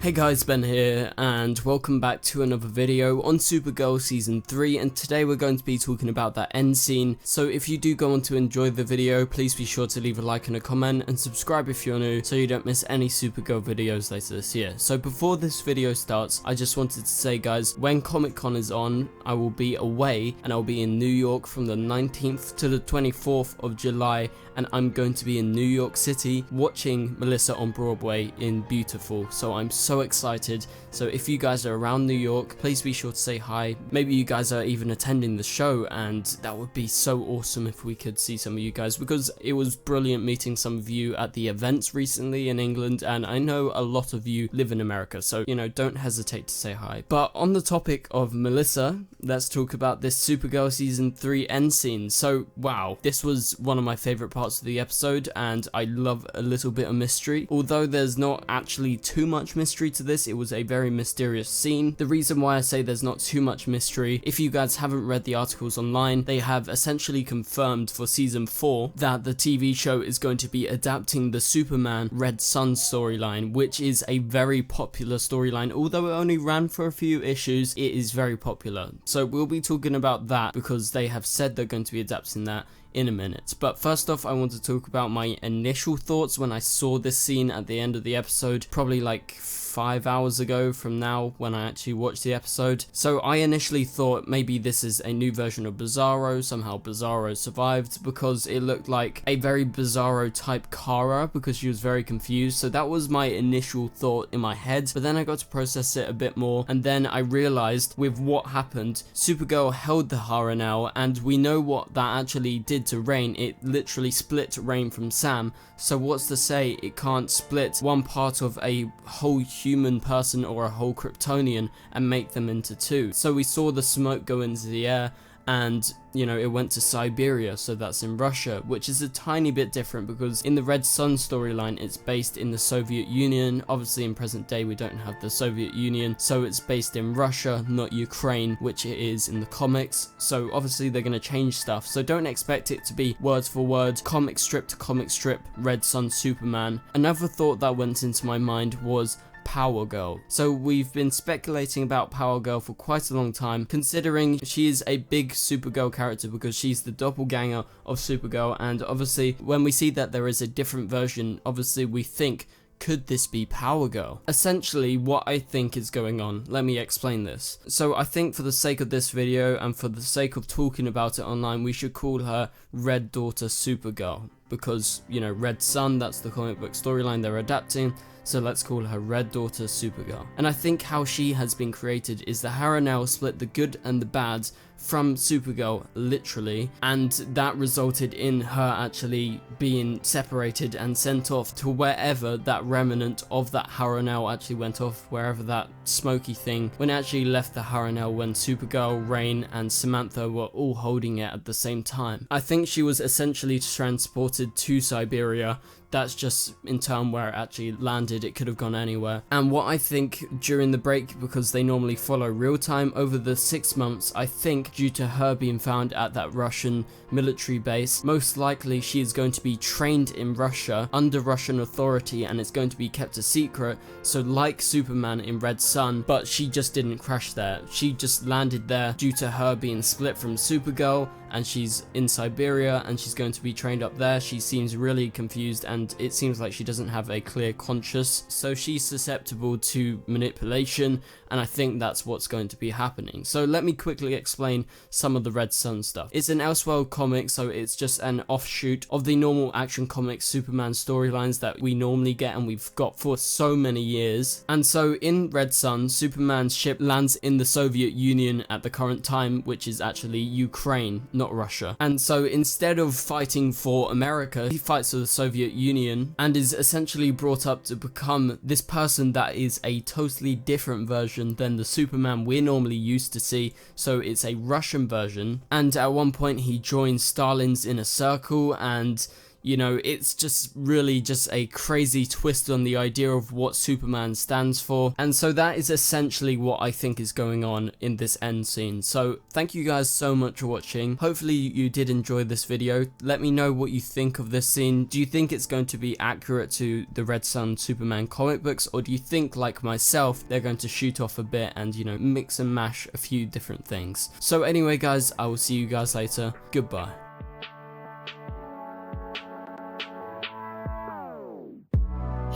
Hey guys, Ben here, and welcome back to another video on Supergirl Season 3, and today we're going to be talking about that end scene. So if you do go on to enjoy the video, please be sure to leave a like and a comment, and subscribe if you're new, so you don't miss any Supergirl videos later this year. So before this video starts, I just wanted to say guys, when Comic Con is on, I will be away, and I'll be in New York from the 19th to the 24th of July, and I'm going to be in New York City watching Melissa on Broadway in Beautiful, so I'm so excited. So if you guys are around New York, please be sure to say hi. Maybe you guys are even attending the show, and that would be so awesome if we could see some of you guys, because it was brilliant meeting some of you at the events recently in England, and I know a lot of you live in America, so you know, don't hesitate to say hi. But on the topic of Melissa, let's talk about this Supergirl Season 3 end scene. So wow, this was one of my favorite parts of the episode, and I love a little bit of mystery. Although there's not actually too much mystery to this, it was a very mysterious scene. The reason why I say there's not too much mystery, if you guys haven't read the articles online, they have essentially confirmed for season 4 that the TV show is going to be adapting the Superman Red Sun storyline, which is a very popular storyline. Although it only ran for a few issues, it is very popular. So we'll be talking about that because they have said they're going to be adapting that in a minute. But first off, I want to talk about my initial thoughts when I saw this scene at the end of the episode, probably like 5 hours ago from now when I actually watched the episode. So I initially thought maybe this is a new version of Bizarro, somehow Bizarro survived, because it looked like a very Bizarro type Kara, because she was very confused. So that was my initial thought in my head, but then I got to process it a bit more, and then I realized with what happened, Supergirl held the Haranel, and we know what that actually did to Rain. It literally split Rain from Sam. So what's to say it can't split one part of a whole human person or a whole Kryptonian and make them into two? So we saw the smoke go into the air, and you know, it went to Siberia, so that's in Russia, which is a tiny bit different because in the Red Sun storyline it's based in the Soviet Union. Obviously in present day we don't have the Soviet Union, so it's based in Russia, not Ukraine, which it is in the comics. So obviously they're going to change stuff, so don't expect it to be word for word, comic strip to comic strip, Red Sun Superman. Another thought that went into my mind was Power Girl. So we've been speculating about Power Girl for quite a long time, considering she is a big Supergirl character because she's the doppelganger of Supergirl, and obviously when we see that there is a different version, obviously we think, could this be Power Girl? Essentially what I think is going on, let me explain this. So I think for the sake of this video and for the sake of talking about it online, we should call her Red Daughter Supergirl, because you know, Red Sun, that's the comic book storyline they're adapting, so let's call her Red Daughter Supergirl. And I think how she has been created is the Haranel split the good and the bad from Supergirl, literally, and that resulted in her actually being separated and sent off to wherever that remnant of that Haranel actually went off, wherever that smoky thing, when it actually left the Haranel when Supergirl, Rain and Samantha were all holding it at the same time. I think she was essentially transported to Siberia. That's just in terms where it actually landed, it could have gone anywhere. And what I think during the break, because they normally follow real time over the 6 months, I think due to her being found at that Russian military base, most likely she is going to be trained in Russia under Russian authority, and it's going to be kept a secret. So like Superman in Red Sun, but she just didn't crash there. She just landed there due to her being split from Supergirl, and she's in Siberia and she's going to be trained up there. She seems really confused, and it seems like she doesn't have a clear conscience, so she's susceptible to manipulation, and I think that's what's going to be happening. So let me quickly explain some of the Red Sun stuff. It's an Elseworld comic, so it's just an offshoot of the normal Action Comics Superman storylines that we normally get and we've got for so many years. And so in Red Sun, Superman's ship lands in the Soviet Union at the current time, which is actually Ukraine, not Russia. And so instead of fighting for America, he fights for the Soviet Union and is essentially brought up to become this person that is a totally different version than the Superman we're normally used to see. So it's a Russian version, and at one point he joins Stalin's inner circle, and You know, it's just really just a crazy twist on the idea of what Superman stands for, and so that is essentially what I think is going on in this end scene. So thank you guys so much for watching. Hopefully you did enjoy this video. Let me know what you think of this scene. Do you think it's going to be accurate to the Red Sun Superman comic books, or do you think, like myself, they're going to shoot off a bit and, you know, mix and mash a few different things? So anyway guys, I will see you guys later. Goodbye.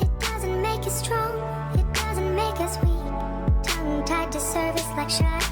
It doesn't make us strong, it doesn't make us weak. Tongue tied to service like shut